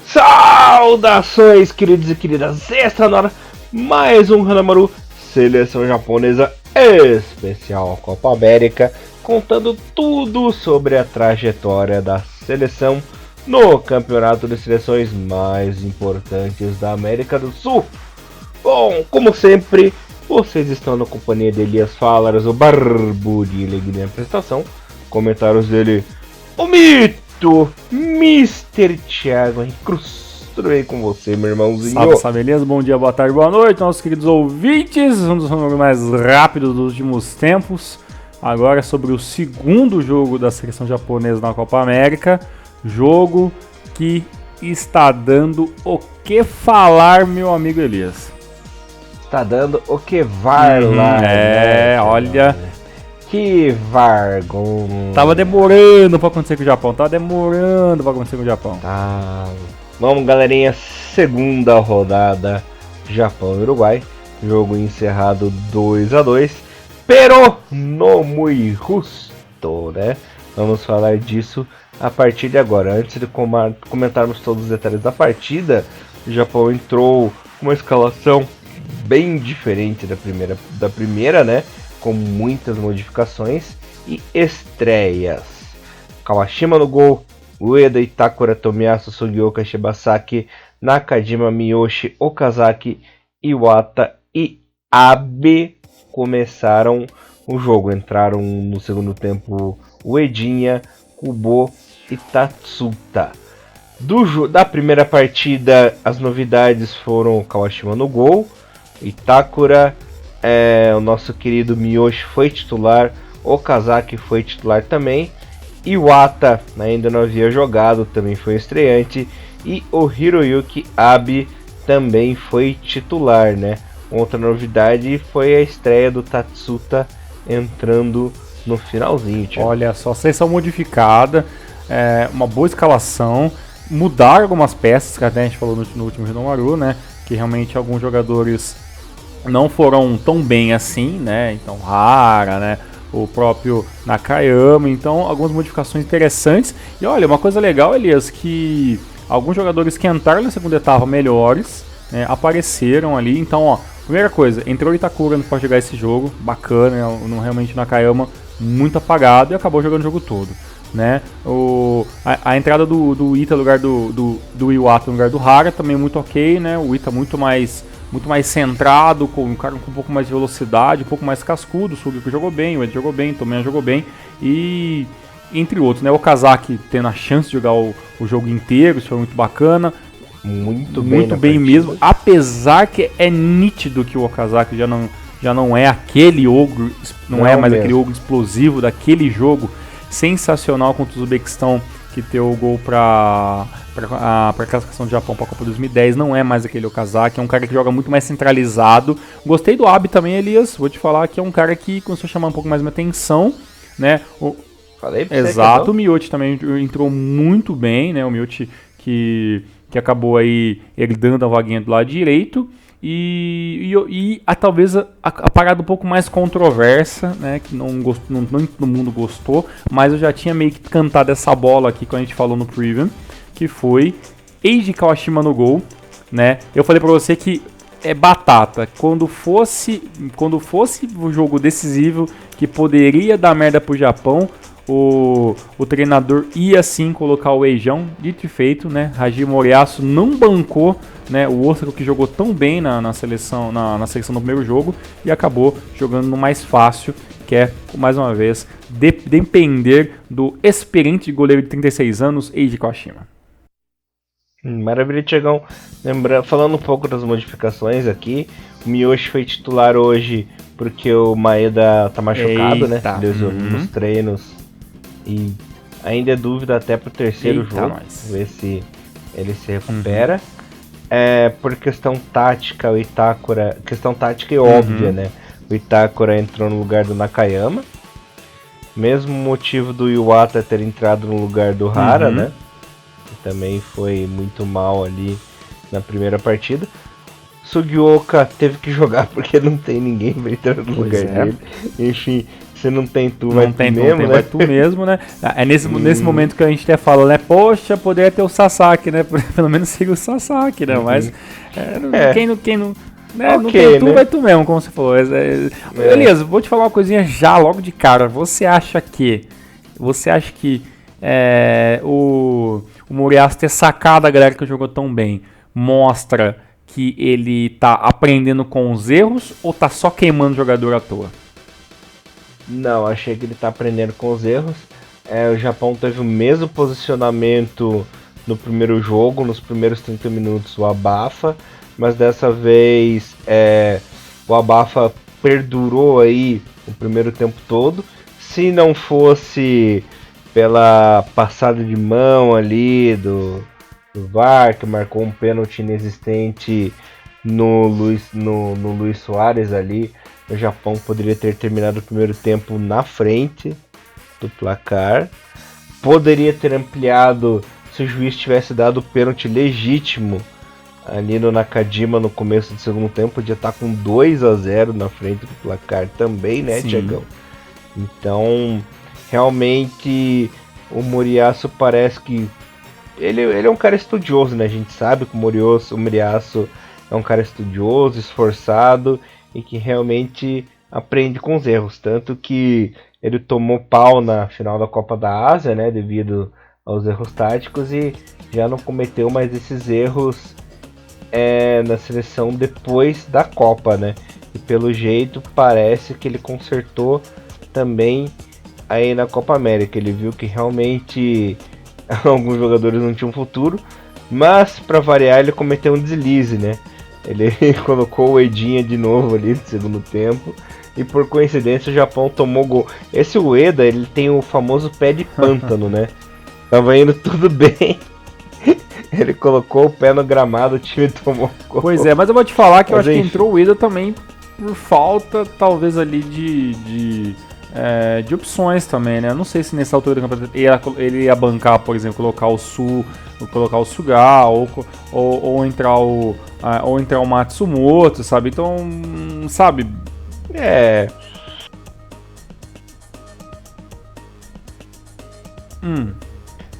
Saudações, queridos e queridas! Está na hora mais um Hanamaru Seleção Japonesa Especial Copa América, contando tudo sobre a trajetória da seleção no campeonato de seleções mais importantes da América do Sul. Bom, como sempre, vocês estão na companhia de Elias Falaras, o Barbudo na apresentação, comentários dele, o Mito, Mr. Thiago Henrique Cruz. Tudo bem com você, meu irmãozinho? Salve, beleza? Bom dia, boa tarde, boa noite, nossos queridos ouvintes. Um dos jogos mais rápidos dos últimos tempos. Agora sobre o segundo jogo da seleção japonesa na Copa América. Jogo que está dando o que falar, meu amigo Elias. Está dando o que vai lá. É, olha... Que vergonha. Tava demorando pra acontecer com o Japão. Tá. Vamos, galerinha. Segunda rodada. Japão e Uruguai. Jogo encerrado 2-2. Pero no muy justo, né? Vamos falar disso a partir de agora. Antes de comentarmos todos os detalhes da partida, o Japão entrou com uma escalação bem diferente da primeira, né? Com muitas modificações e estreias. Kawashima no gol, Ueda, Itakura, Tomiyasu, Sugioka, Shibasaki, Nakajima, Miyoshi, Okazaki, Iwata e Abe começaram o jogo. Entraram no segundo tempo Uedinha, Kubo e Tatsuta. Da primeira partida, as novidades foram Kawashima no gol, Itakura, o nosso querido Miyoshi foi titular, Okazaki foi titular também, Iwata ainda não havia jogado, também foi estreante, e o Hiroyuki Abe também foi titular, né? Outra novidade foi a estreia do Tatsuta entrando no finalzinho. Tio. Olha só, seleção modificada, uma boa escalação, mudaram algumas peças, que até a gente falou no último Hanamaru, né? Que realmente alguns jogadores não foram tão bem assim, né? Então, Hara, né? O próprio Nakayama. Então, algumas modificações interessantes. E olha, uma coisa legal, Elias, que alguns jogadores que entraram na segunda etapa melhores, né, apareceram ali. Então, ó, primeira coisa, entrou o Itakura para jogar esse jogo. Bacana, realmente o Nakayama muito apagado e acabou jogando o jogo todo. Né? A entrada do Ita no lugar do Iwata no lugar do Hara também muito ok, né? O Ita muito mais centrado, com um cara com um pouco mais de velocidade, um pouco mais cascudo. O Sugioka jogou bem, o Ed jogou bem, o Tomiya jogou bem, e entre outros, né? O Okazaki tendo a chance de jogar o jogo inteiro, isso foi muito bacana. Muito bem mesmo, apesar que é nítido que o Okazaki já não é aquele ogro, não é mais mesmo aquele ogro explosivo daquele jogo sensacional contra o Uzbequistão, que deu o gol para a classificação do Japão para a Copa 2010. Não é mais aquele Okazaki, é um cara que joga muito mais centralizado. Gostei do Abe também, Elias, vou te falar que é um cara que começou a chamar um pouco mais minha atenção, né? Exato, o Miyoshi também entrou muito bem, né? O Miyoshi que acabou aí herdando a vaguinha do lado direito. E talvez a parada um pouco mais controversa, né, que não todo mundo gostou, mas eu já tinha meio que cantado essa bola aqui quando a gente falou no preview, que foi Eiji Kawashima no gol, né? Eu falei pra você que é batata, quando fosse o jogo decisivo que poderia dar merda pro Japão, o treinador ia sim colocar o Eijão, dito e feito, né? Hajime Moriyasu não bancou, né, o Osaka, que jogou tão bem na seleção no primeiro jogo, e acabou jogando no mais fácil, que é, mais uma vez, depender do experiente goleiro de 36 anos, Eiji Kawashima. Maravilha, Tiagão. Falando um pouco das modificações aqui, o Miyoshi foi titular hoje porque o Maeda tá machucado, né? Lesionou nos treinos. E ainda é dúvida até pro terceiro jogo. Ver se ele se recupera. Por questão tática, o Itakura... Questão tática e óbvia, né? O Itakura entrou no lugar do Nakayama. Mesmo motivo do Iwata ter entrado no lugar do Hara, né? Que também foi muito mal ali na primeira partida. Sugioka teve que jogar porque não tem ninguém pra entrar no lugar dele. Enfim, se não tem tu, vai tu mesmo, né? Vai tu mesmo, né? É nesse momento que a gente até fala, né? Poxa, poderia ter o Sasaki, né? Pelo menos siga o Sasaki, né? Mas quem não... Né? Não tem tu, né? Vai tu mesmo, como você falou. Beleza, vou te falar uma coisinha já, logo de cara. Você acha que o Moriyasu ter sacado a galera que jogou tão bem mostra que ele tá aprendendo com os erros ou tá só queimando o jogador à toa? Não, achei que ele tá aprendendo com os erros. O Japão teve o mesmo posicionamento no primeiro jogo, nos primeiros 30 minutos, o abafa, mas dessa vez o abafa perdurou aí o primeiro tempo todo. Se não fosse pela passada de mão ali do VAR, que marcou um pênalti inexistente no Luis Soares ali, o Japão poderia ter terminado o primeiro tempo na frente do placar. Poderia ter ampliado se o juiz tivesse dado o pênalti legítimo ali no Nakajima no começo do segundo tempo. Podia estar com 2-0 na frente do placar também, né, Thiagão? Então, realmente, o Moriyasu parece que ele é um cara estudioso, né? A gente sabe que o Moriyasu é um cara estudioso, esforçado e que realmente aprende com os erros. Tanto que ele tomou pau na final da Copa da Ásia, né? Devido aos erros táticos, e já não cometeu mais esses erros na seleção depois da Copa, né? E pelo jeito parece que ele consertou também aí na Copa América. Ele viu que realmente alguns jogadores não tinham futuro, mas para variar ele cometeu um deslize, né? Ele colocou o Edinha de novo ali no segundo tempo e por coincidência o Japão tomou gol. Esse Ueda, ele tem o famoso pé de pântano, né? Tava indo tudo bem, ele colocou o pé no gramado, o time tomou gol. Pois é, mas eu vou te falar que eu acho que entrou o Ueda também por falta talvez ali de opções também, né? Eu não sei se nessa altura do campeonato ele ia bancar, por exemplo, colocar o Suga ou entrar o Matsumoto, sabe? Então, sabe?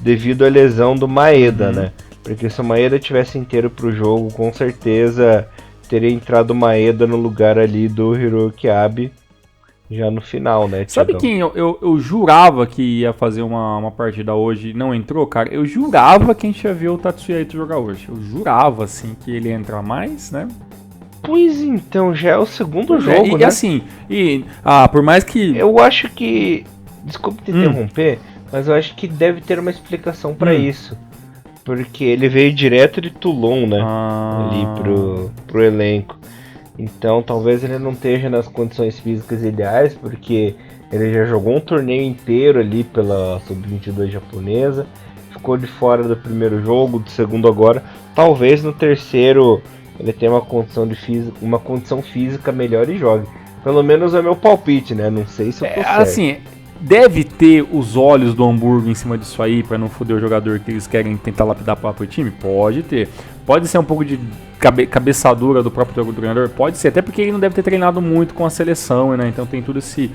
Devido à lesão do Maeda, né? Porque se o Maeda tivesse inteiro pro jogo, com certeza teria entrado o Maeda no lugar ali do Hiroki Abe já no final, né? Sabe quem eu jurava que ia fazer uma partida hoje e não entrou, cara? Eu jurava que a gente ia ver o Tatsuya Ito jogar hoje. Eu jurava, assim, que ele ia entrar mais, né? Pois então, já é o segundo jogo, né? E assim, por mais que... Eu acho que... Desculpe te interromper, mas eu acho que deve ter uma explicação pra isso. Porque ele veio direto de Toulon, né? Ali pro elenco. Então talvez ele não esteja nas condições físicas ideais, porque ele já jogou um torneio inteiro ali pela Sub-22 japonesa, ficou de fora do primeiro jogo, do segundo agora. Talvez no terceiro ele tenha uma condição física melhor e jogue. Pelo menos é meu palpite, né? Não sei se eu tô certo. Assim, deve ter os olhos do Hamburgo em cima disso aí pra não foder o jogador que eles querem tentar lapidar pro próprio time? Pode ter. Pode ser um pouco de cabeçadura do próprio treinador? Pode ser, até porque ele não deve ter treinado muito com a seleção, né? Então tem todo esse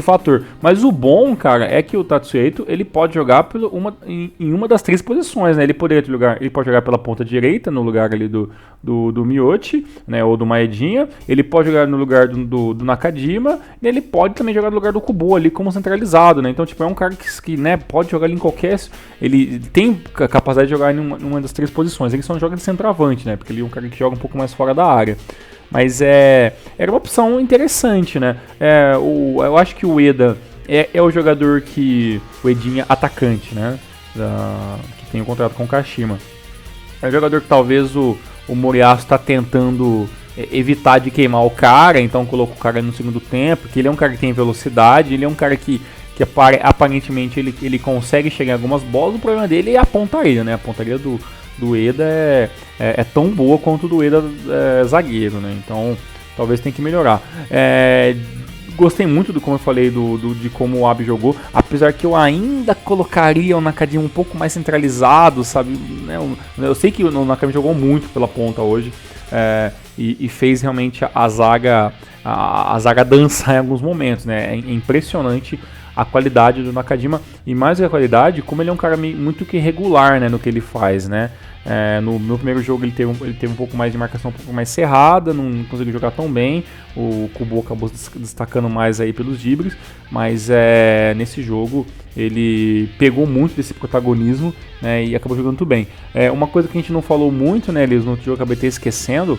fator. Mas o bom, cara, é que o Tatsuya Ito, ele pode jogar em uma das três posições, né? Ele pode jogar pela ponta direita, no lugar ali do Miyoshi, né? Ou do Maedinha. Ele pode jogar no lugar do Nakajima. E ele pode também jogar no lugar do Kubo ali como centralizado, né? Então, tipo, é um cara que né, pode jogar ali em qualquer... Ele tem a capacidade de jogar em uma das três posições. Ele só não joga de centroavante, né? Porque ele é um cara que joga um pouco mais fora da área. Mas era uma opção interessante, né? Eu acho que o Ueda é o jogador o Edinha atacante, né? Que tem um contrato com o Kashima. É um jogador que talvez o Moriyasu está tentando evitar de queimar o cara, então coloca o cara no segundo tempo, que ele é um cara que tem velocidade, ele é um cara que aparentemente ele consegue chegar em algumas bolas. O problema dele é a pontaria, né? A pontaria do Ueda é tão boa quanto o do Ueda zagueiro, né? Então talvez tenha que melhorar. Gostei muito como eu falei de como o Abe jogou, apesar que eu ainda colocaria o Nakajima um pouco mais centralizado, sabe? Eu sei que o Nakajima jogou muito pela ponta hoje, e fez realmente a zaga dançar em alguns momentos, né? É impressionante a qualidade do Nakajima, e mais que a qualidade, como ele é um cara muito que regular, né, no que ele faz, né? No meu primeiro jogo ele teve um pouco mais de marcação, um pouco mais cerrada, não conseguiu jogar tão bem, o Kubo acabou destacando mais aí pelos dribles, mas nesse jogo ele pegou muito desse protagonismo, né, e acabou jogando muito bem. Uma coisa que a gente não falou muito, né, Elias, no outro jogo eu acabei até esquecendo,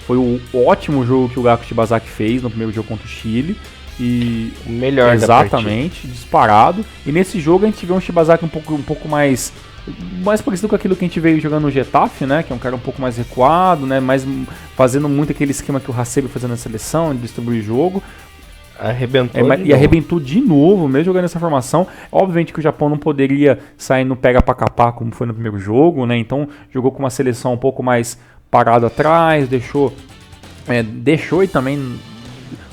foi o ótimo jogo que o Gaku Shibazaki fez no primeiro jogo contra o Chile. E o melhor exatamente, disparado. E nesse jogo a gente vê um Shibazaki um pouco mais parecido com aquilo que a gente veio jogando no Getafe, né? Que é um cara um pouco mais recuado, né? Mais fazendo muito aquele esquema que o Hasebe fazendo na seleção, de distribuir jogo. Arrebentou de novo, mesmo jogando essa formação. Obviamente que o Japão não poderia sair no pega pra capar como foi no primeiro jogo, né? Então jogou com uma seleção um pouco mais parada atrás, deixou e também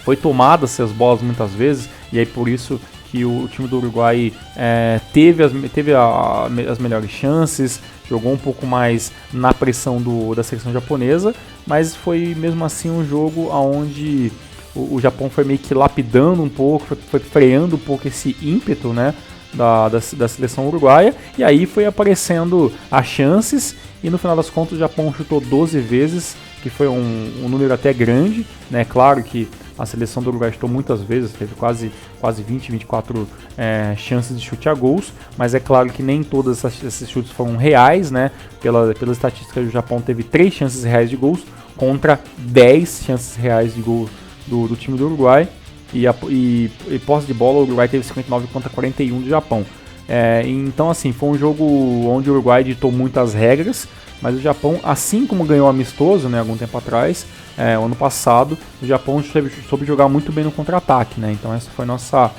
foi tomada essas bolas muitas vezes, e aí por isso que o time do Uruguai teve as melhores chances, jogou um pouco mais na pressão da seleção japonesa, mas foi mesmo assim um jogo onde o Japão foi meio que lapidando um pouco, foi freando um pouco esse ímpeto, né, da seleção uruguaia, e aí foi aparecendo as chances, e no final das contas o Japão chutou 12 vezes, que foi um número até grande, né? Claro que a seleção do Uruguai chutou muitas vezes, teve quase 20, 24 chances de chute a gols, mas é claro que nem todos esses chutes foram reais, né? Pela estatística, o Japão teve 3 chances reais de gols contra 10 chances reais de gol do time do Uruguai, e posse de bola o Uruguai teve 59 contra 41 do Japão. Então assim, foi um jogo onde o Uruguai ditou muitas regras, mas o Japão, assim como ganhou amistoso, né, algum tempo atrás, ano passado, o Japão soube jogar muito bem no contra-ataque, né? Então essa foi a nossa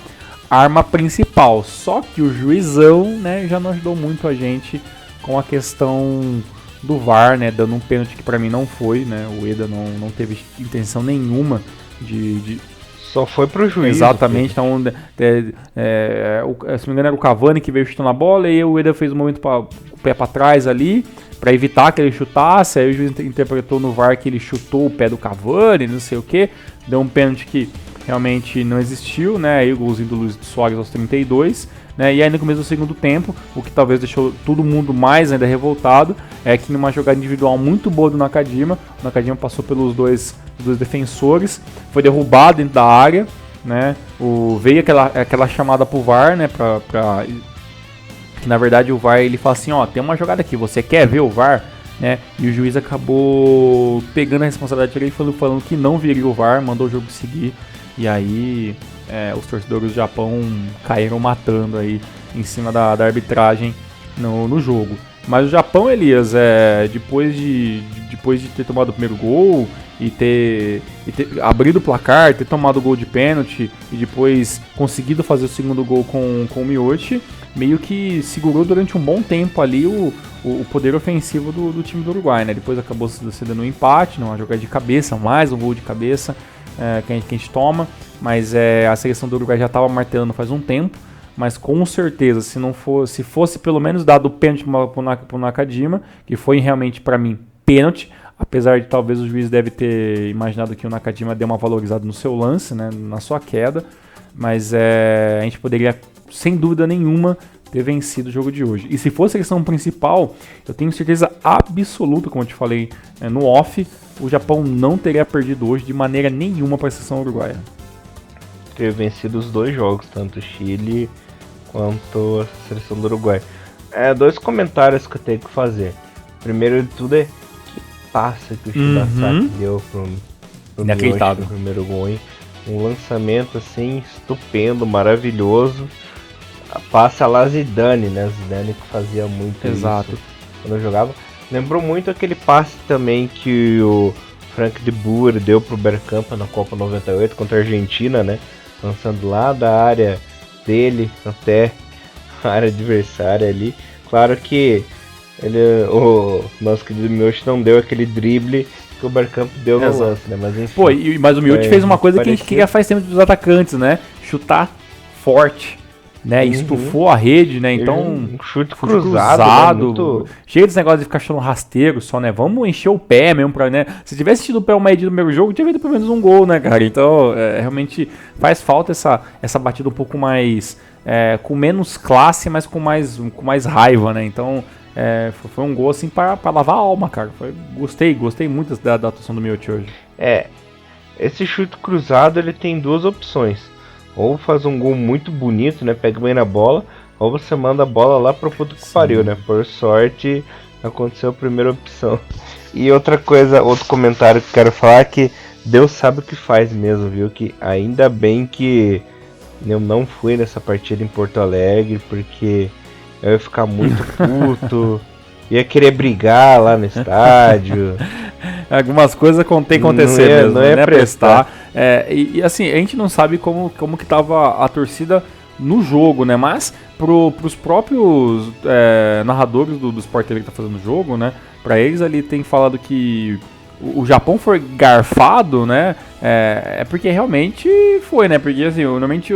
arma principal. Só que o juizão, né, já não ajudou muito a gente com a questão do VAR, né, dando um pênalti que para mim não foi, né? O Ueda não teve intenção nenhuma de só foi pro juiz. Exatamente, então se não me engano era o Cavani que veio chutando a bola, e o Ueda fez um movimento com o pé para trás ali, para evitar que ele chutasse, aí o juiz interpretou no VAR que ele chutou o pé do Cavani, não sei o que, deu um pênalti que realmente não existiu, né, aí o golzinho do Luiz Soares aos 32, né, e aí no começo do segundo tempo, o que talvez deixou todo mundo mais ainda revoltado, é que numa jogada individual muito boa do Nakajima, o Nakajima passou pelos dois defensores, foi derrubado dentro da área, né, veio aquela chamada pro VAR, né, que na verdade o VAR ele fala assim, ó, tem uma jogada aqui, você quer ver o VAR? Né? E o juiz acabou pegando a responsabilidade dele, falando que não viria o VAR, mandou o jogo seguir, e aí os torcedores do Japão caíram matando aí em cima da arbitragem no jogo. Mas o Japão, Elias, depois de ter tomado o primeiro gol e ter abrido o placar, ter tomado o gol de pênalti e depois conseguido fazer o segundo gol com o Miyoshi, meio que segurou durante um bom tempo ali o poder ofensivo do time do Uruguai, né? Depois acabou cedendo um empate, numa jogada de cabeça, mais um gol de cabeça que a gente toma, mas a seleção do Uruguai já estava martelando faz um tempo, mas com certeza, se fosse pelo menos dado o pênalti pro Nakajima, que foi realmente para mim pênalti, apesar de talvez o juiz deve ter imaginado que o Nakajima deu uma valorizada no seu lance, né, na sua queda, mas a gente poderia, sem dúvida nenhuma, ter vencido o jogo de hoje. E se fosse a questão principal, eu tenho certeza absoluta, como eu te falei no off, o Japão não teria perdido hoje de maneira nenhuma para a seleção uruguaia. Ter vencido os dois jogos, tanto o Chile quanto a seleção do Uruguai. 2 comentários que eu tenho que fazer. Primeiro de tudo que passa que o Shibazaki deu pro Miyoshi no primeiro gol, hein? Um lançamento assim estupendo, maravilhoso. Passa lá Zidane, né? Zidane que fazia muito Exato. Isso quando eu jogava. Lembrou muito aquele passe também que o Frank de Boer deu pro Bergkamp na Copa 98 contra a Argentina, né? Lançando lá da área dele até a área adversária ali. Claro que o nosso querido Miyoshi não deu aquele drible que o Bergkamp deu no lance, né? Mas enfim. Mas o Miyoshi fez uma coisa que a gente queria faz tempo dos atacantes, né? Chutar forte. né? Estufou a rede, né? Então, um chute cruzado, né? Muito... cheio desse negócio de ficar achando rasteiro só, né? Vamos encher o pé mesmo pra, né? Se tivesse tido o pé uma medida no primeiro jogo, tinha feito pelo menos um gol, né, cara? Então, realmente faz falta essa batida um pouco mais, com menos classe, mas com mais raiva, né? Então, foi um gol assim pra lavar a alma, cara. Gostei muito da atuação do Miocic hoje. Esse chute cruzado, ele tem duas opções. Ou faz um gol muito bonito, né? Pega bem na bola, ou você manda a bola lá pro puto que pariu, né? Por sorte, aconteceu a primeira opção. E outra coisa, outro comentário que eu quero falar é que Deus sabe o que faz mesmo, viu? Que ainda bem que eu não fui nessa partida em Porto Alegre, porque eu ia ficar muito puto, ia querer brigar lá no estádio. Algumas coisas tem que acontecer mesmo, não ia prestar. E assim, a gente não sabe como que tava a torcida no jogo, né? Mas pros próprios narradores do Sport TV que tá fazendo o jogo, né? Pra eles ali tem falado que o Japão foi garfado, né? Porque realmente foi, né? Porque assim, normalmente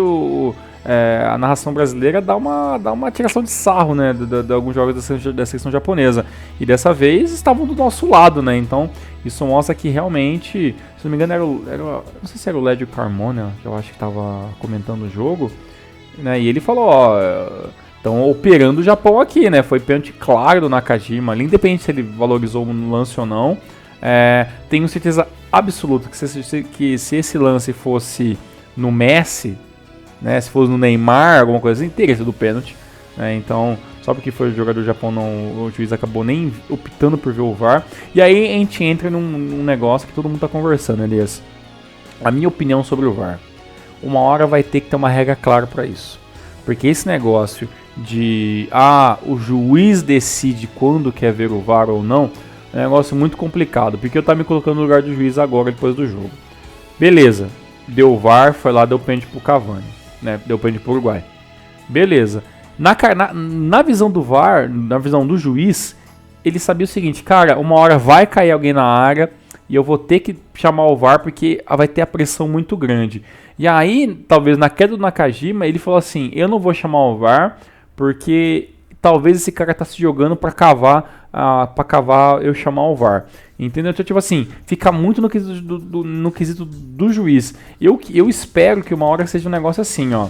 a narração brasileira dá uma tiração de sarro, né? De alguns jogos da seleção japonesa. E dessa vez estavam do nosso lado, né? Então isso mostra que realmente, se não me engano, não sei se era o Lédio Carmona, que eu acho que estava comentando o jogo, né? E ele falou, estão operando o Japão aqui, né? Foi pênalti claro do Nakajima, independente se ele valorizou o lance ou não. Tenho certeza absoluta que se esse lance fosse no Messi, né, se fosse no Neymar, alguma coisa assim, teria sido pênalti. Então, só porque foi o jogador do Japão, o juiz acabou nem optando por ver o VAR. E aí a gente entra num negócio que todo mundo tá conversando, Elias. A minha opinião sobre o VAR. Uma hora vai ter que ter uma regra clara para isso. Porque esse negócio de o juiz decide quando quer ver o VAR ou não, é um negócio muito complicado. Porque eu tava me colocando no lugar do juiz agora, depois do jogo. Beleza, deu o VAR, foi lá, deu pênalti pro Cavani, né? Deu pênalti pro Uruguai. Beleza. Na visão do VAR, na visão do juiz, ele sabia o seguinte, cara, uma hora vai cair alguém na área e eu vou ter que chamar o VAR porque vai ter a pressão muito grande. E aí, talvez na queda do Nakajima, ele falou assim, eu não vou chamar o VAR porque talvez esse cara tá se jogando pra cavar eu chamar o VAR. Entendeu? Então, tipo assim, fica muito no quesito do juiz. Eu espero que uma hora seja um negócio assim, ó.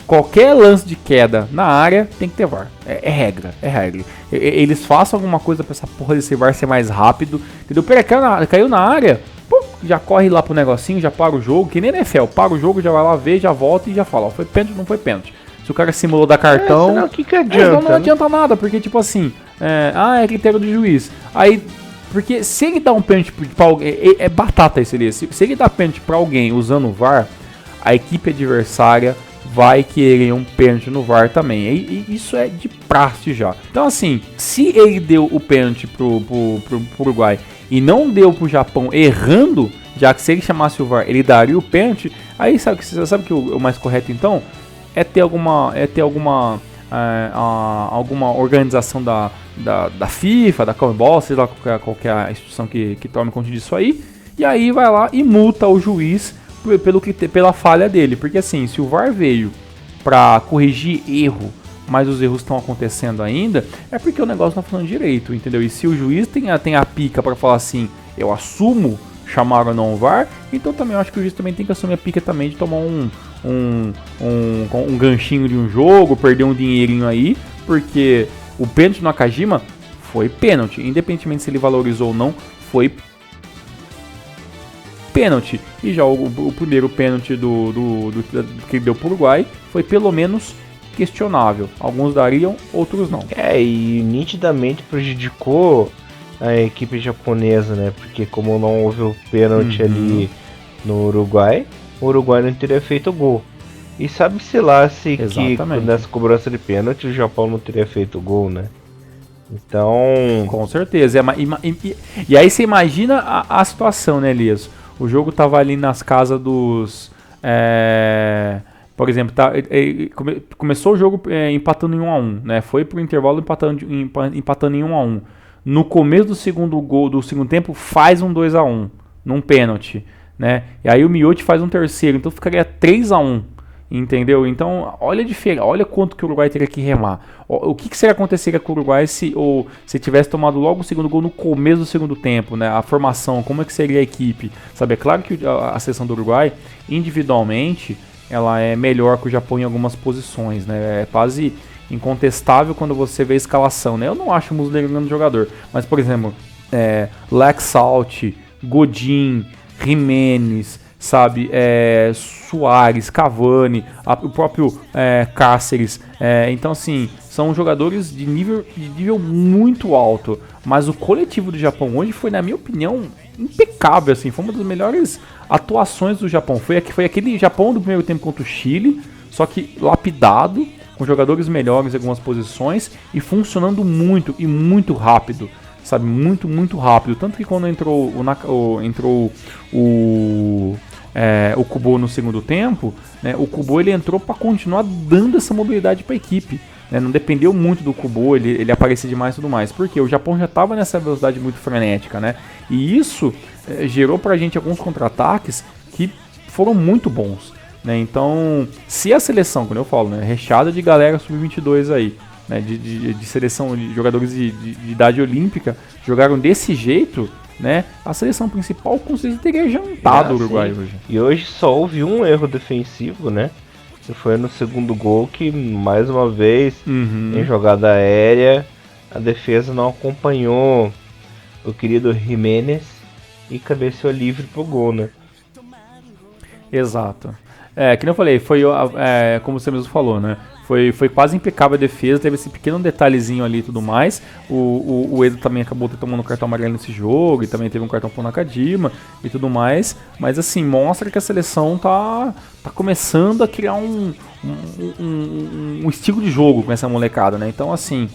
Qualquer lance de queda na área tem que ter VAR. É regra. Eles façam alguma coisa pra essa porra desse VAR ser mais rápido. Entendeu? Pera, caiu na área, já corre lá pro negocinho, já para o jogo. Que nem NFL, para o jogo, já vai lá ver, já volta e já fala, ó, foi pênalti, não foi pênalti. Se o cara simulou dar cartão... Senão, que adianta? Não adianta nada, porque tipo assim... é critério do juiz. Aí... Porque se ele dá um pênalti pra alguém... É batata isso ali. Se ele dá pênalti pra alguém usando o VAR, a equipe adversária vai querer um pênalti no VAR também. E isso é de praxe já. Então assim, se ele deu o pênalti pro Uruguai e não deu pro Japão errando, já que se ele chamasse o VAR, ele daria o pênalti, aí sabe que o mais correto então é ter alguma organização da FIFA, da CONMEBOL, sei lá qualquer instituição que tome conta disso aí, e aí vai lá e multa o juiz pela falha dele, porque assim, se o VAR veio para corrigir erro, mas os erros estão acontecendo ainda, é porque o negócio não tá funcionando direito, entendeu? E se o juiz tem a pica para falar assim, eu assumo chamar ou não o VAR, então também eu acho que o juiz também tem que assumir a pica também de tomar um ganchinho de um jogo, perder um dinheirinho aí, porque o pênalti no Nakajima foi pênalti, independentemente se ele valorizou ou não, foi pênalti. E já o primeiro pênalti que ele deu pro Uruguai foi pelo menos questionável. Alguns dariam, outros não. E nitidamente prejudicou a equipe japonesa, né? Porque como não houve o pênalti ali no Uruguai, o Uruguai não teria feito gol. E sabe-se lá se que nessa cobrança de pênalti o Japão não teria feito gol, né? Então... Com certeza. E aí você imagina a situação, né, Elias? O jogo tava ali nas casas dos... por exemplo, começou o jogo empatando em 1-1, né? Foi pro intervalo empatando em 1-1. No começo do segundo tempo, faz um 2-1 num pênalti, né? E aí o Miocic faz um terceiro, então ficaria 3-1. Entendeu? Então, olha quanto que o Uruguai teria que remar. O que seria aconteceria com o Uruguai se tivesse tomado logo o segundo gol no começo do segundo tempo, né? A formação, como é que seria a equipe? Sabe, é claro que a seleção do Uruguai, individualmente, ela é melhor que o Japão em algumas posições, né? É quase incontestável quando você vê a escalação, né? Eu não acho o Muslera um grande jogador, mas, por exemplo, Laxalt, Godin, Jimenez, sabe, Suárez, Cavani, o próprio Cáceres, então assim, são jogadores de nível muito alto, mas o coletivo do Japão hoje foi, na minha opinião, impecável, assim, foi uma das melhores atuações do Japão, foi aquele Japão do primeiro tempo contra o Chile, só que lapidado, com jogadores melhores em algumas posições e funcionando muito e muito rápido, sabe, muito, muito rápido, tanto que quando entrou o Kubo no segundo tempo, né, o Kubo ele entrou para continuar dando essa mobilidade para a equipe, né, não dependeu muito do Kubo, ele aparecia demais e tudo mais, porque o Japão já estava nessa velocidade muito frenética, né, e isso gerou para a gente alguns contra-ataques que foram muito bons, né, então se a seleção, quando eu falo, né, recheada de galera sub-22 aí, né, de seleção de jogadores de idade olímpica, jogaram desse jeito, né, a seleção principal com certeza teria jantado o Uruguai hoje. E hoje só houve um erro defensivo, né? Que foi no segundo gol que, mais uma vez, em jogada aérea, a defesa não acompanhou o querido Jimenez e cabeceou livre pro gol, né? Exato. Que nem eu falei, foi como você mesmo falou, né? Foi quase impecável a defesa, teve esse pequeno detalhezinho ali e tudo mais. O Edo também acabou tomando um cartão amarelo nesse jogo, e também teve um cartão pro Nakajima e tudo mais. Mas assim, mostra que a seleção tá começando a criar um estilo de jogo com essa molecada, né? Então assim,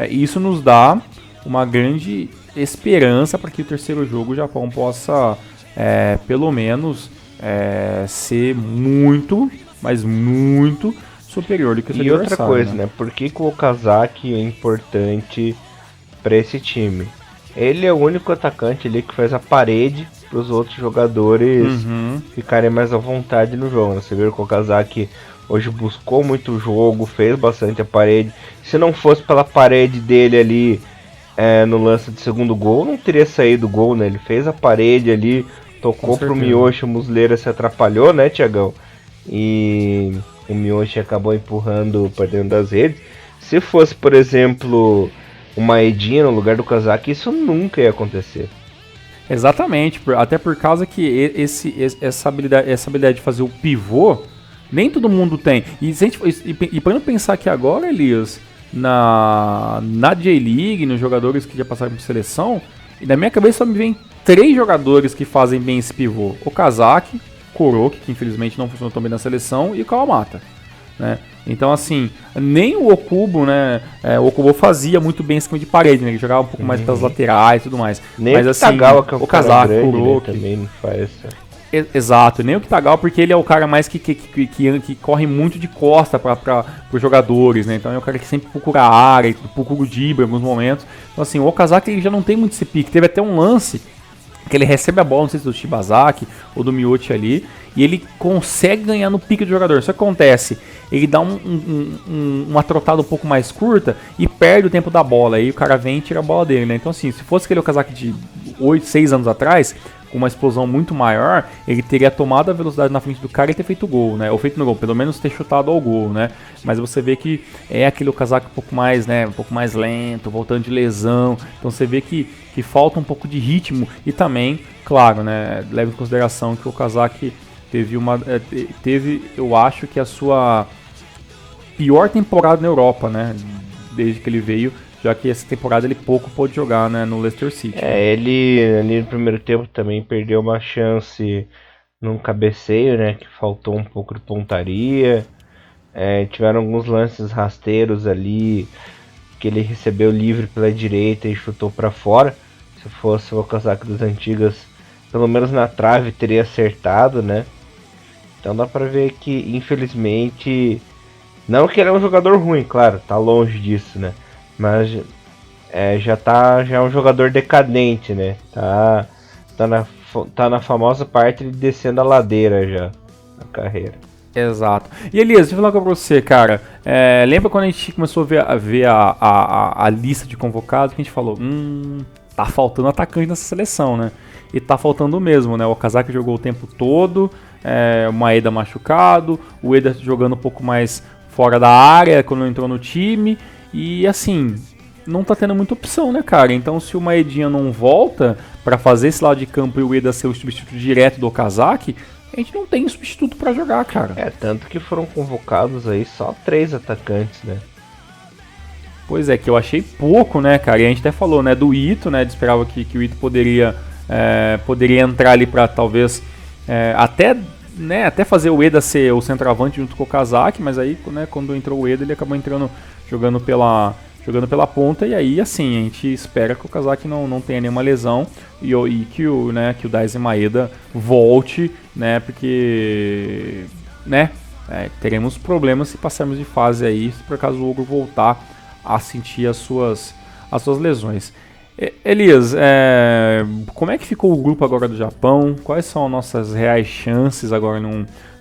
isso nos dá uma grande esperança para que o terceiro jogo o Japão possa, pelo menos, ser muito, mas muito superior do que o seu adversário. E outra coisa, né? Por que o Okazaki é importante para esse time? Ele é o único atacante ali que faz a parede para os outros jogadores ficarem mais à vontade no jogo. Você viu que o Okazaki hoje buscou muito o jogo, fez bastante a parede. Se não fosse pela parede dele ali no lance de segundo gol, não teria saído o gol, né? Ele fez a parede ali, tocou pro Miyoshi, o Muslera se atrapalhou, né, Thiagão? E o Miyoshi acabou empurrando para dentro das redes. Se fosse, por exemplo, uma Edinha no lugar do Okazaki, isso nunca ia acontecer. Exatamente, até por causa que essa habilidade de fazer o pivô, nem todo mundo tem. E para não pensar que agora, Elias, na J-League, nos jogadores que já passaram por seleção, e na minha cabeça só me vem 3 jogadores que fazem bem esse pivô. O Okazaki, Kuroki, que infelizmente não funcionou tão bem na seleção, e o Kawamata, né? Então assim, nem o Okubo, né? O Okubo fazia muito bem esse esquema de parede, né? Ele jogava um pouco mais pelas laterais e tudo mais. Nem mas o assim, Kitagawa, que é o Kazaki, grande, Kuroki, né? Também não faz. Exato, nem o Kitagawa, porque ele é o cara mais que corre muito de costa para os jogadores, né? Então é o cara que sempre procura a área, procura o drible em alguns momentos. Então assim, o Okazaki ele já não tem muito esse pique. Teve até um lance que ele recebe a bola, não sei se do Shibazaki ou do Miyoshi ali, e ele consegue ganhar no pique do jogador. Isso acontece, ele dá uma trotada um pouco mais curta e perde o tempo da bola, aí o cara vem e tira a bola dele, né? Então assim, se fosse aquele Okazaki de 8, 6 anos atrás, com uma explosão muito maior, ele teria tomado a velocidade na frente do cara e ter feito gol, né? Ou feito no gol, pelo menos ter chutado ao gol, né? Mas você vê que é aquele Okazaki um pouco mais, né? Um pouco mais lento, voltando de lesão. Então você vê que falta um pouco de ritmo e também, claro, né? Leve em consideração que o Okazaki teve, eu acho que a sua pior temporada na Europa, né? Desde que ele veio, já que essa temporada ele pouco pôde jogar, né, no Leicester City. Ele ali no primeiro tempo também perdeu uma chance num cabeceio, né, que faltou um pouco de pontaria. Tiveram alguns lances rasteiros ali que ele recebeu livre pela direita e chutou para fora. Se fosse o Okazaki das antigas, pelo menos na trave teria acertado, né? Então dá pra ver que, infelizmente, não que ele é um jogador ruim, claro, tá longe disso, né? Mas já é um jogador decadente, né? Tá na famosa parte de descendo a ladeira já na carreira. Exato. E Elias, deixa eu falar com você, cara. Lembra quando a gente começou a ver a lista de convocados que a gente falou, tá faltando atacante nessa seleção, né? E tá faltando mesmo, né? O Okazaki jogou o tempo todo, o Maeda machucado, o Eder jogando um pouco mais fora da área quando entrou no time. E assim, não tá tendo muita opção, né, cara? Então se o Maedinha não volta pra fazer esse lado de campo e o Eder ser o substituto direto do Okazaki, a gente não tem substituto pra jogar, cara. Tanto que foram convocados aí só 3 atacantes, né? Pois é, que eu achei pouco, né, cara? E a gente até falou, né, do Ito, né? Esperava que o Ito poderia entrar ali pra talvez até fazer o Eda ser o centroavante junto com o Okazaki, mas aí, né, quando entrou o Eda, ele acabou entrando jogando pela ponta, e aí, assim, a gente espera que o Okazaki não tenha nenhuma lesão e que o Daizen Maeda volte, né, porque, né, teremos problemas se passarmos de fase aí, se por acaso o Ogro voltar a sentir as suas lesões. Elias, como é que ficou o grupo agora do Japão? Quais são as nossas reais chances agora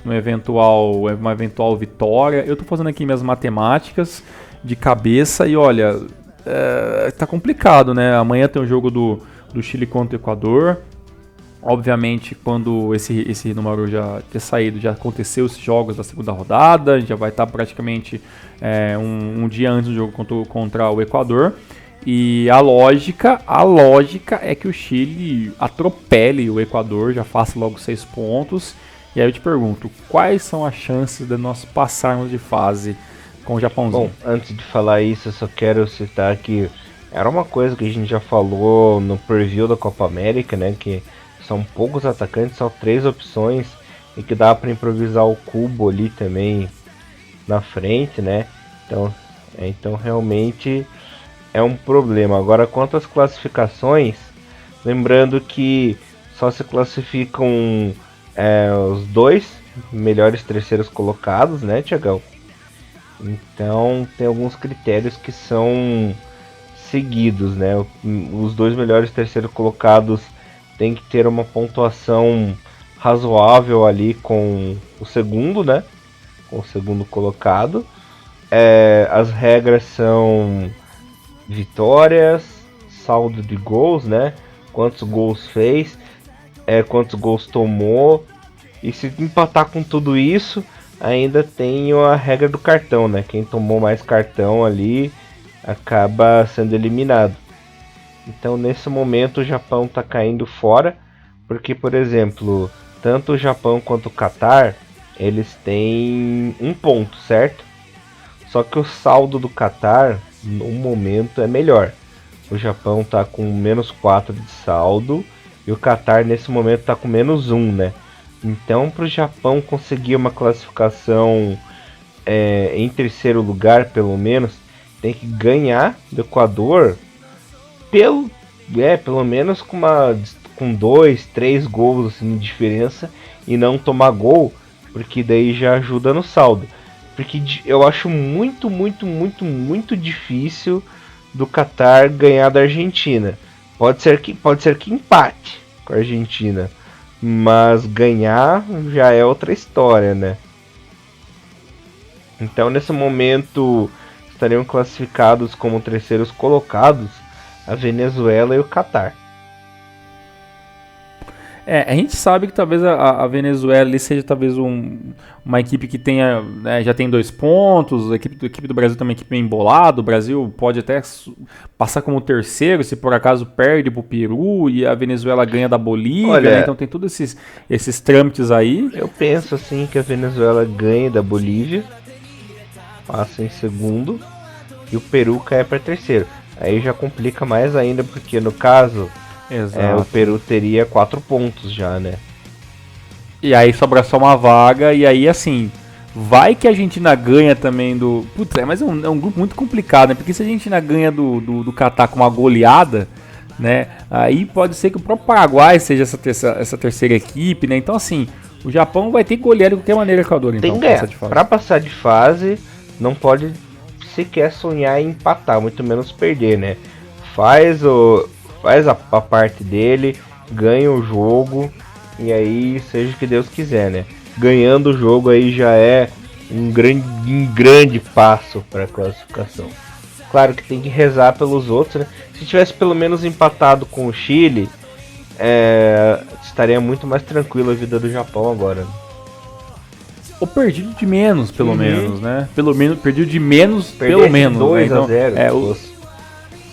uma eventual vitória? Eu tô fazendo aqui minhas matemáticas de cabeça e olha, tá complicado, né? Amanhã tem o jogo do Chile contra o Equador. Obviamente, quando esse número já ter saído, já aconteceu os jogos da segunda rodada, já vai estar praticamente um dia antes do jogo contra o Equador. E a lógica é que o Chile atropele o Equador, já faça logo 6 pontos. E aí eu te pergunto, quais são as chances de nós passarmos de fase com o Japãozinho? Bom, antes de falar isso, eu só quero citar que era uma coisa que a gente já falou no preview da Copa América, né? Que são poucos atacantes, são 3 opções e que dá para improvisar o Cubo ali também na frente, né? Então realmente é um problema. Agora, quanto às classificações, lembrando que só se classificam os 2 melhores terceiros colocados, né, Thiagão? Então tem alguns critérios que são seguidos, né? Os 2 melhores terceiros colocados têm que ter uma pontuação razoável ali com o segundo, né? Com o segundo colocado. As regras são vitórias, saldo de gols, né? Quantos gols fez, quantos gols tomou. E se empatar com tudo isso, ainda tem a regra do cartão, né? Quem tomou mais cartão ali acaba sendo eliminado. Então nesse momento o Japão está caindo fora, porque, por exemplo, tanto o Japão quanto o Catar, eles têm 1 ponto, certo? Só que o saldo do Catar no momento é melhor. O Japão está com -4 de saldo e o Catar nesse momento está com -1, né? Então, para o Japão conseguir uma classificação em terceiro lugar, pelo menos, tem que ganhar do Equador pelo menos com 2, 3 gols assim, de diferença e não tomar gol, porque daí já ajuda no saldo. Porque eu acho muito, muito, muito, muito difícil do Catar ganhar da Argentina. Pode ser que empate com a Argentina, mas ganhar já é outra história, né? Então nesse momento estariam classificados como terceiros colocados a Venezuela e o Catar. A gente sabe que talvez a Venezuela ali seja talvez uma equipe que tenha, né, já tem 2 pontos, a equipe do Brasil também é uma equipe embolada, o Brasil pode até passar como terceiro se por acaso perde pro Peru e a Venezuela ganha da Bolívia. Olha, né? Então tem todos esses trâmites aí. Eu penso assim que a Venezuela ganha da Bolívia, passa em segundo e o Peru cai para terceiro. Aí já complica mais ainda, porque no caso o Peru teria 4 pontos já, né? E aí sobra só uma vaga, e aí assim, vai que a Argentina ganha também do... Putz, mas é um grupo muito complicado, né? Porque se a Argentina ganha do Catar com uma goleada, né? Aí pode ser que o próprio Paraguai seja essa terceira equipe, né? Então assim, o Japão vai ter que golear de qualquer maneira o Equador, então. Tem que ganhar. Pra passar de fase, não pode sequer sonhar em empatar, muito menos perder, né? Faz a parte dele, ganha o jogo e aí seja o que Deus quiser, né? ganhando o jogo aí já é um grande passo para a classificação. Claro que tem que rezar pelos outros, né? Se tivesse pelo menos empatado com o Chile, estaria muito mais tranquila a vida do Japão agora. Ou perdido de menos, pelo menos, né? Pelo menos, perdido de menos, Perdesse pelo menos. 2 né? a 0.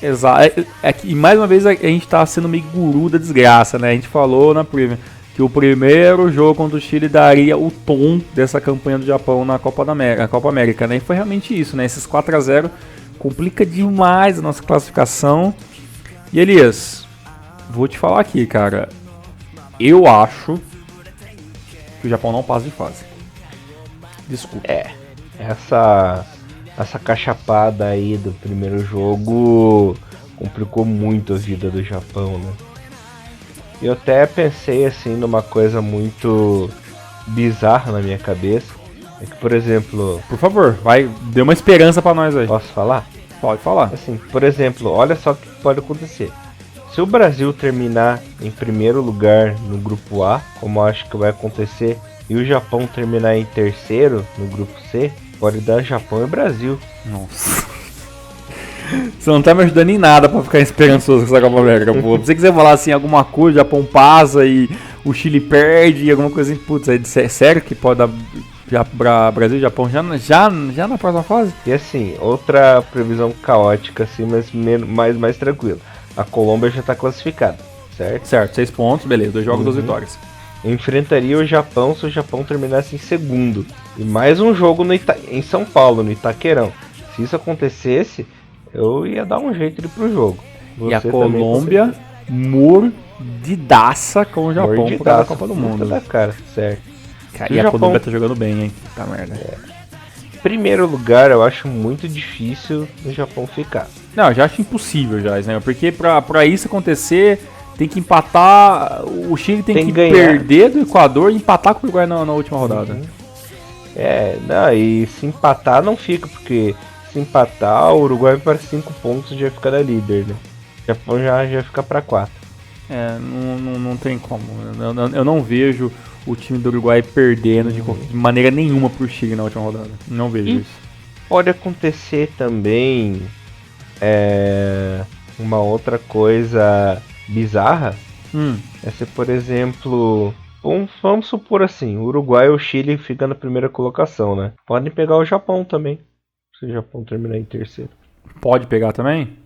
Exato. E mais uma vez a gente tá sendo meio guru da desgraça, né? A gente falou na Preview que o primeiro jogo contra o Chile daria o tom dessa campanha do Japão na Copa América, né? E foi realmente isso, né? Esses 4 a 0 complica demais a nossa classificação. E Elias, vou te falar aqui, cara. Eu acho que o Japão não passa de fase. Desculpa. Essa cachapada aí do primeiro jogo complicou muito a vida do Japão, né? Eu até pensei assim numa coisa muito bizarra na minha cabeça. É que, por exemplo... Por favor, dê uma esperança pra nós aí. Posso falar? Pode falar. Assim, por exemplo, olha só o que pode acontecer. Se o Brasil terminar em primeiro lugar no grupo A, como eu acho que vai acontecer, e o Japão terminar em terceiro no grupo C, pode dar Japão e Brasil. Nossa. Você não tá me ajudando em nada pra ficar esperançoso com essa Copa América, pô. Se você quiser falar assim, alguma coisa, o Japão passa e o Chile perde, alguma coisa assim, putz, é sério que pode dar Brasil e Japão já na próxima fase? E assim, outra previsão caótica, assim, mas mais tranquila. A Colômbia já tá classificada, certo? Certo, 6 pontos, beleza, 2 jogos, 2 vitórias. Enfrentaria o Japão se o Japão terminasse em segundo. E mais um jogo em São Paulo, no Itaquerão. Se isso acontecesse, eu ia dar um jeito de ir pro jogo. E a Colômbia mordidaça com o Japão por causa da Copa do Mundo. Da cara, certo. Cara, e a Colômbia tá jogando bem, hein? Tá merda. Primeiro lugar, eu acho muito difícil o Japão ficar. Não, eu já acho impossível já, né? Porque pra isso acontecer, tem que empatar. O Chile tem que perder do Equador e empatar com o Uruguai na última rodada. E se empatar não fica, porque se empatar, o Uruguai para 5 pontos já fica da líder, né? O Japão já fica para 4. Não tem como. Eu não vejo o time do Uruguai perdendo de maneira nenhuma pro Chile na última rodada. Não vejo isso. Pode acontecer também uma outra coisa bizarra. É se, por exemplo, vamos supor assim, o Uruguai ou o Chile fica na primeira colocação, né? Podem pegar o Japão também, se o Japão terminar em terceiro. Pode pegar também?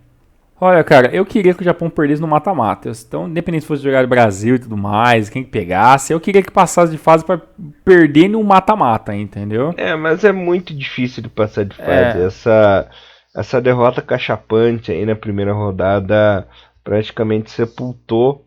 Olha, cara, eu queria que o Japão perdesse no mata-mata. Então, independente se fosse jogar no Brasil e tudo mais, quem que pegasse, eu queria que passasse de fase pra perder no mata-mata, entendeu? Mas é muito difícil de passar de fase. Essa derrota cachapante aí na primeira rodada praticamente sepultou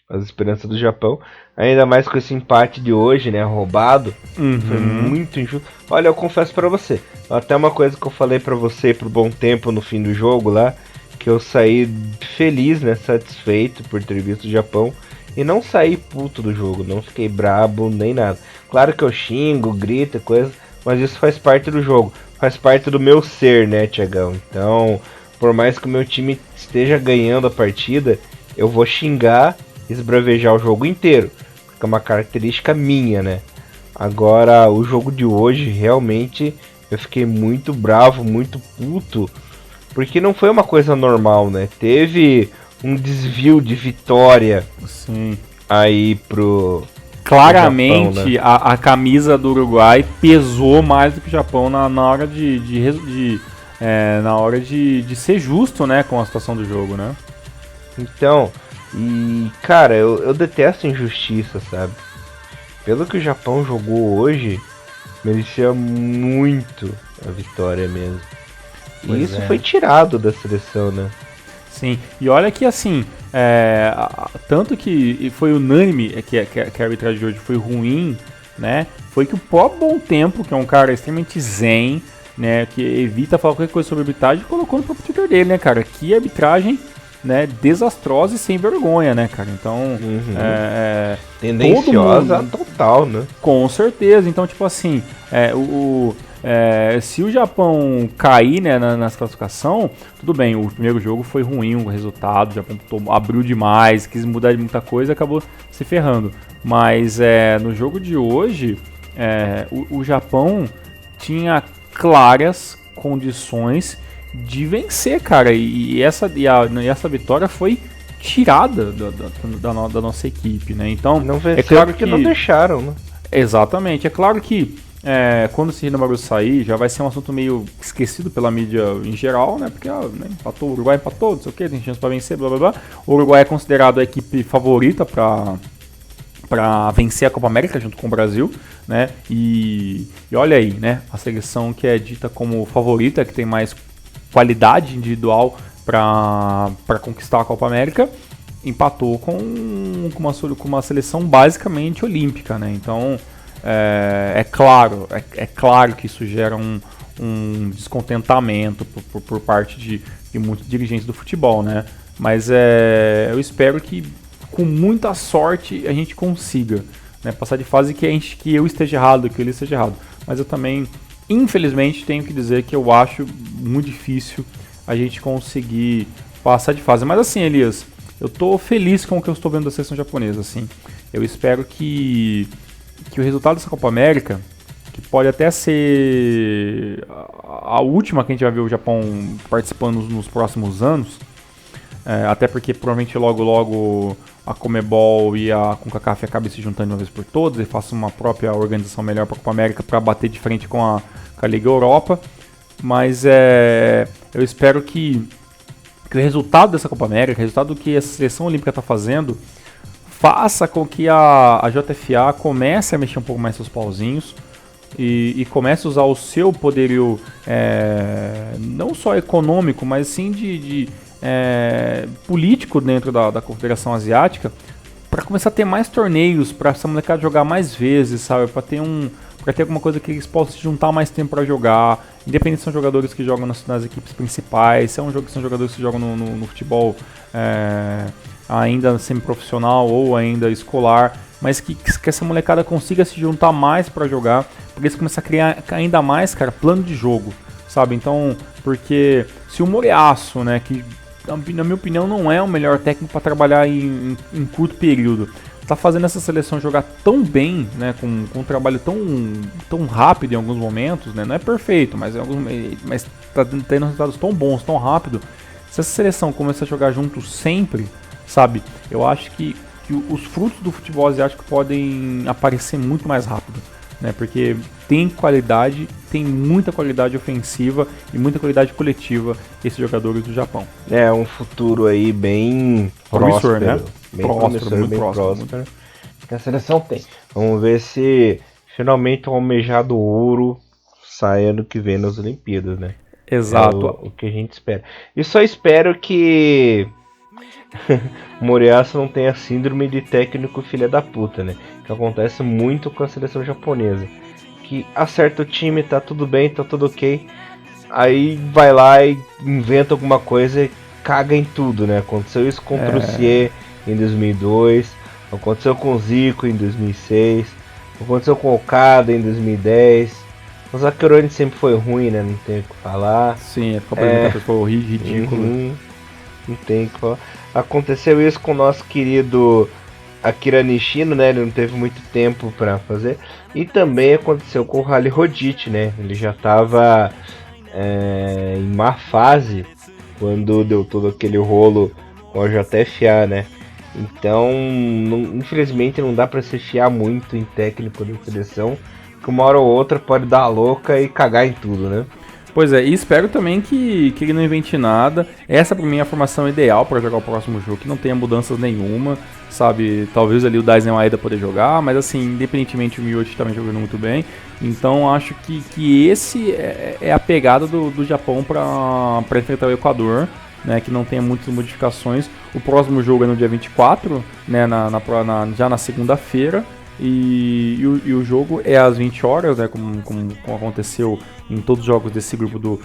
as esperanças do Japão. Ainda mais com esse empate de hoje, né, roubado. Foi muito injusto. Olha, eu confesso pra você, até uma coisa que eu falei pra você por bom tempo no fim do jogo lá, que eu saí feliz, né, satisfeito por ter visto o Japão e não saí puto do jogo, não fiquei brabo nem nada. Claro que eu xingo, grito, coisa, mas isso faz parte do jogo, faz parte do meu ser, né, Thiagão? Então, por mais que o meu time esteja ganhando a partida, eu vou xingar, esbravejar o jogo inteiro, porque é uma característica minha, né? Agora, o jogo de hoje, realmente, eu fiquei muito bravo, muito puto, porque não foi uma coisa normal, né? Teve um desvio de vitória. Sim. Aí pro claramente Japão, né? a camisa do Uruguai pesou mais do que o Japão na hora na hora de ser justo, né, com a situação do jogo, né? Então, cara, eu detesto injustiça, sabe? Pelo que o Japão jogou hoje, merecia muito a vitória mesmo. E isso foi tirado da seleção, né? Sim, e olha que assim, tanto que foi unânime que a arbitragem de hoje foi ruim, né? Foi que o próprio Bom Tempo, que é um cara extremamente zen, né? Que evita falar qualquer coisa sobre arbitragem, colocou no próprio Twitter dele, né, cara? Que arbitragem, né, desastrosa e sem vergonha, né, cara? Então, tendenciosa total, né? Com certeza. Então, tipo assim, se o Japão cair, né, na classificação, tudo bem, o primeiro jogo foi ruim o resultado, o Japão abriu demais, quis mudar de muita coisa e acabou se ferrando. Mas no jogo de hoje, o Japão tinha claras condições de vencer, cara, e essa vitória foi tirada da nossa equipe, né? Então, não venceu, é claro porque não deixaram, né? Exatamente, é claro que quando esse Hinomaru sair, já vai ser um assunto meio esquecido pela mídia em geral, né? Porque né, empatou, o Uruguai empatou, não sei o que, tem chance para vencer, blá blá blá. O Uruguai é considerado a equipe favorita para vencer a Copa América junto com o Brasil, né? E olha aí, né? A seleção que é dita como favorita, que tem mais qualidade individual para conquistar a Copa América, empatou com uma seleção basicamente olímpica, né? Então é claro que isso gera um descontentamento por parte de muitos dirigentes do futebol, né? Mas eu espero que com muita sorte a gente consiga, né, passar de fase, que eu esteja errado, que ele esteja errado. Mas eu também, infelizmente, tenho que dizer que eu acho muito difícil a gente conseguir passar de fase. Mas assim, Elias, eu tô feliz com o que eu estou vendo da seleção japonesa, assim. Eu espero que o resultado dessa Copa América, que pode até ser a última que a gente vai ver o Japão participando nos próximos anos, até porque provavelmente logo a Conmebol e a CONCACAF acabem se juntando de uma vez por todas e façam uma própria organização melhor para a Copa América para bater de frente com a Liga Europa. Mas eu espero que o resultado dessa Copa América, o resultado do que a seleção olímpica está fazendo, faça com que a JFA comece a mexer um pouco mais seus pauzinhos e comece a usar o seu poderio, não só econômico, mas sim de político dentro da Confederação Asiática, para começar a ter mais torneios, para essa molecada jogar mais vezes, sabe? Para ter alguma coisa que eles possam se juntar mais tempo para jogar, independente se são jogadores que jogam nas equipes principais, se são jogadores que jogam no futebol ainda semi-profissional ou ainda escolar, mas que essa molecada consiga se juntar mais para jogar, para eles começar a criar ainda mais, cara, plano de jogo, sabe? Então, porque se o Moriaço, né, que na minha opinião não é o melhor técnico para trabalhar em curto período, tá fazendo essa seleção jogar tão bem, né, com um trabalho tão rápido em alguns momentos, né, não é perfeito, mas tá tendo resultados tão bons, tão rápido. Se essa seleção começar a jogar junto sempre, sabe, eu acho que os frutos do futebol asiático podem aparecer muito mais rápido, né, porque tem muita qualidade ofensiva e muita qualidade coletiva esses jogadores do Japão. É um futuro aí bem promissor, né? Bem próspero que a seleção tem. Vamos ver se finalmente o almejado ouro sai ano que vem nas Olimpíadas, né? Exato. É o que a gente espera. E só espero que o Moriaço não tenha síndrome de técnico filha da puta, né? Que acontece muito com a seleção japonesa. Que acerta o time, tá tudo bem, tá tudo ok. Aí vai lá e inventa alguma coisa e caga em tudo, né? Aconteceu isso com o Trussier em 2002, aconteceu com o Zico em 2006, aconteceu com o Okada em 2010. O Zakironi sempre foi ruim, né? Não tem o que falar. Sim, a Copa América foi ridículo. Não tem o que falar. Aconteceu isso com o nosso querido Akira Nishino, né? Ele não teve muito tempo para fazer. E também aconteceu com o Hale Rodite, né? Ele já estava em má fase quando deu todo aquele rolo com a JFA, né? Então, infelizmente não dá para se fiar muito em técnico da seleção, que uma hora ou outra pode dar a louca e cagar em tudo, né? Pois é, e espero também que ele não invente nada. Essa pra mim é a formação ideal para jogar o próximo jogo, que não tenha mudanças nenhuma, sabe? Talvez ali o Daisen Maeda poder jogar, mas assim, independentemente o Miyoshi também jogando muito bem. Então acho que esse é a pegada do Japão para enfrentar o Equador, né? Que não tenha muitas modificações. O próximo jogo é no dia 24, né? Já na segunda-feira. E o jogo é às 20 horas, né, como aconteceu em todos os jogos desse grupo do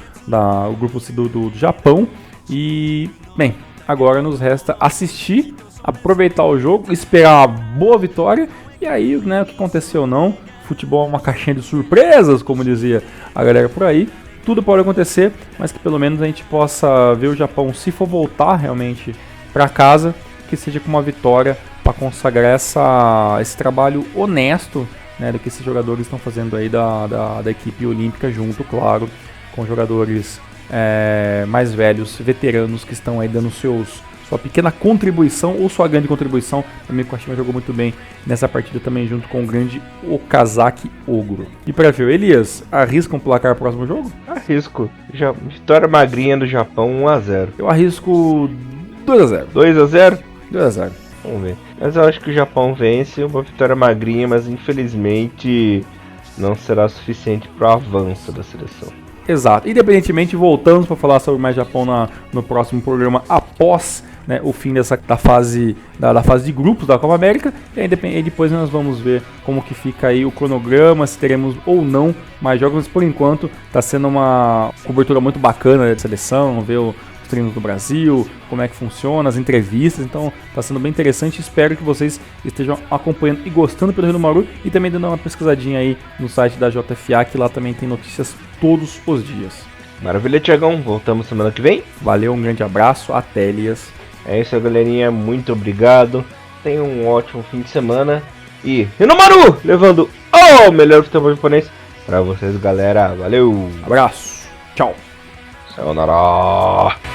grupo C do Japão. E, bem, agora nos resta assistir, aproveitar o jogo, esperar uma boa vitória. E aí, né, o que aconteceu ou não, futebol é uma caixinha de surpresas, como dizia a galera por aí. Tudo pode acontecer, mas que pelo menos a gente possa ver o Japão, se for voltar realmente para casa, que seja com uma vitória para consagrar esse trabalho honesto né, do que esses jogadores estão fazendo aí da equipe olímpica, junto, claro, com jogadores mais velhos, veteranos, que estão aí dando sua pequena contribuição ou sua grande contribuição. Também o Kashima jogou muito bem nessa partida também, junto com o grande Okazaki Oguro. E para ver, Elias, arrisca um placar pro próximo jogo? Arrisco. Vitória magrinha do Japão, 1-0. Eu arrisco 2-0. 2-0? 2-0. Vamos ver. Mas eu acho que o Japão vence, uma vitória magrinha, mas infelizmente não será suficiente para o avanço da seleção. Exato. Independentemente, voltamos para falar sobre mais Japão no próximo programa após, né, o fim da fase de grupos da Copa América. E aí depois nós vamos ver como que fica aí o cronograma, se teremos ou não mais jogos. Mas por enquanto está sendo uma cobertura muito bacana da seleção, ver os treinos do Brasil, como é que funciona, as entrevistas. Então está sendo bem interessante. Espero que vocês estejam acompanhando e gostando pelo Hiromaru, e também dando uma pesquisadinha aí no site da JFA, que lá também tem notícias todos os dias. Maravilha, Thiagão. Voltamos semana que vem. Valeu, um grande abraço. Até, Elias. É isso, galerinha. Muito obrigado. Tenham um ótimo fim de semana. E Hiromaru levando o melhor futebol japonês pra vocês, galera. Valeu. Abraço. Tchau. Sayonara.